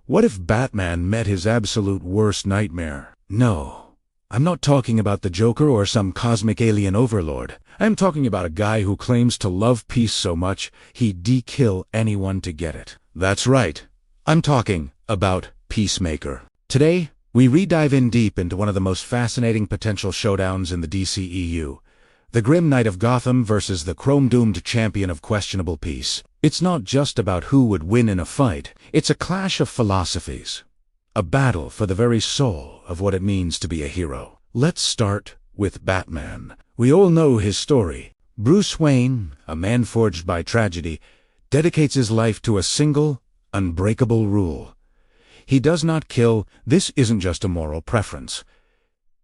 What if Batman met his absolute worst nightmare? No, I'm not talking about the Joker or some cosmic alien overlord. I'm talking about a guy who claims to love peace so much he'd de-kill anyone to get it. That's right, I'm talking about Peacemaker. Today, we re-dive in deep into one of the most fascinating potential showdowns in the DCEU. The grim knight of Gotham versus the chrome-doomed champion of questionable peace. It's not just about who would win in a fight. It's a clash of philosophies. A battle for the very soul of what it means to be a hero. Let's start with Batman. We all know his story. Bruce Wayne, a man forged by tragedy, dedicates his life to a single, unbreakable rule. He does not kill. This isn't just a moral preference.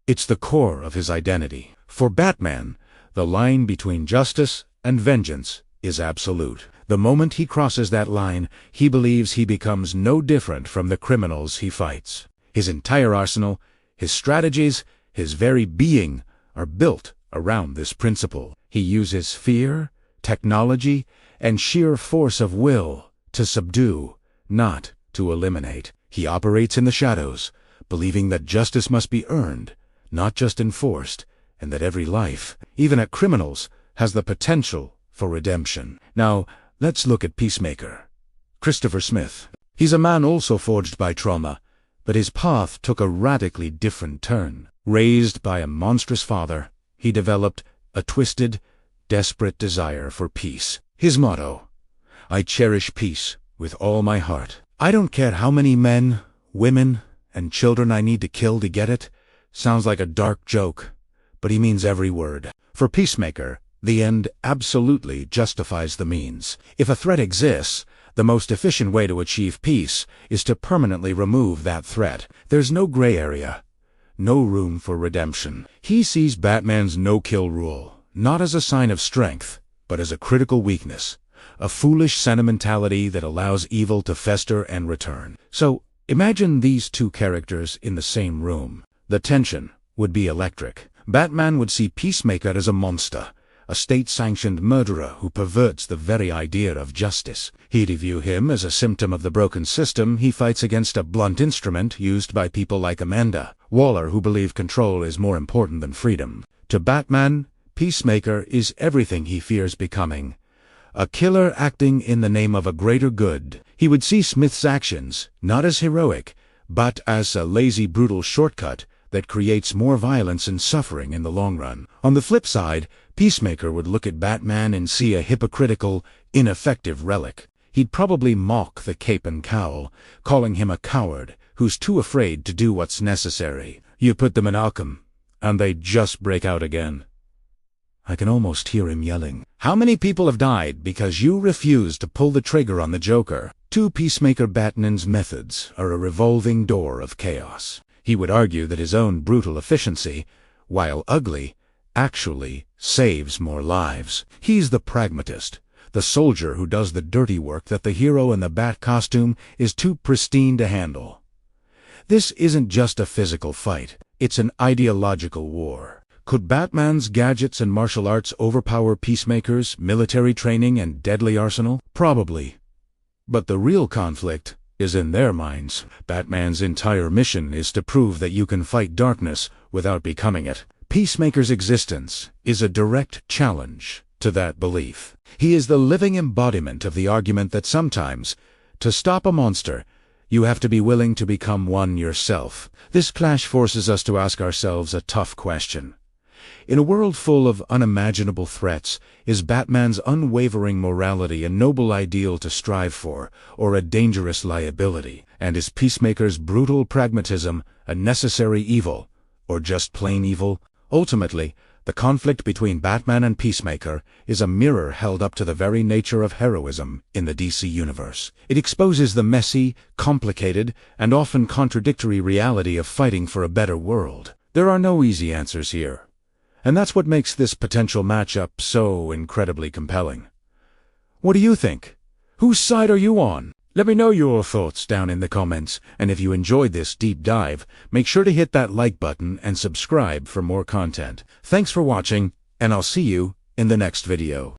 It's the core of his identity. For Batman, the line between justice and vengeance is absolute. The moment he crosses that line, he believes he becomes no different from the criminals he fights. His entire arsenal, his strategies, his very being are built around this principle. He uses fear, technology, and sheer force of will to subdue, not to eliminate. He operates in the shadows, believing that justice must be earned, not just enforced, and that every life, even a criminal's, has the potential for redemption. Now, let's look at Peacemaker. Christopher Smith. He's a man also forged by trauma, but his path took a radically different turn. Raised by a monstrous father, he developed a twisted, desperate desire for peace. His motto, "I cherish peace with all my heart. I don't care how many men, women, and children I need to kill to get it." Sounds like a dark joke, but he means every word. For Peacemaker, the end absolutely justifies the means. If a threat exists, the most efficient way to achieve peace is to permanently remove that threat. There's no gray area, no room for redemption. He sees Batman's no-kill rule, not as a sign of strength, but as a critical weakness, a foolish sentimentality that allows evil to fester and return. So, imagine these two characters in the same room. The tension would be electric. Batman would see Peacemaker as a monster, a state-sanctioned murderer who perverts the very idea of justice. He'd view him as a symptom of the broken system he fights against, a blunt instrument used by people like Amanda Waller who believe control is more important than freedom. To Batman, Peacemaker is everything he fears becoming. A killer acting in the name of a greater good. He would see Smith's actions not as heroic, but as a lazy, brutal shortcut that creates more violence and suffering in the long run. On the flip side, Peacemaker would look at Batman and see a hypocritical, ineffective relic. He'd probably mock the cape and cowl, calling him a coward who's too afraid to do what's necessary. You put them in Arkham, and they just break out again. I can almost hear him yelling. How many people have died because you refused to pull the trigger on the Joker? To Peacemaker, Batman's methods are a revolving door of chaos. He would argue that his own brutal efficiency, while ugly, actually saves more lives. He's the pragmatist, the soldier who does the dirty work that the hero in the bat costume is too pristine to handle. This isn't just a physical fight, it's an ideological war. Could Batman's gadgets and martial arts overpower Peacemaker's military training and deadly arsenal? Probably. But the real conflict is in their minds. Batman's entire mission is to prove that you can fight darkness without becoming it. Peacemaker's existence is a direct challenge to that belief. He is the living embodiment of the argument that sometimes, to stop a monster, you have to be willing to become one yourself. This clash forces us to ask ourselves a tough question. In a world full of unimaginable threats, is Batman's unwavering morality a noble ideal to strive for, or a dangerous liability? And is Peacemaker's brutal pragmatism a necessary evil, or just plain evil? Ultimately, the conflict between Batman and Peacemaker is a mirror held up to the very nature of heroism in the DC universe. It exposes the messy, complicated, and often contradictory reality of fighting for a better world. There are no easy answers here. And that's what makes this potential matchup so incredibly compelling. What do you think? Whose side are you on? Let me know your thoughts down in the comments, and if you enjoyed this deep dive, make sure to hit that like button and subscribe for more content. Thanks for watching, and I'll see you in the next video.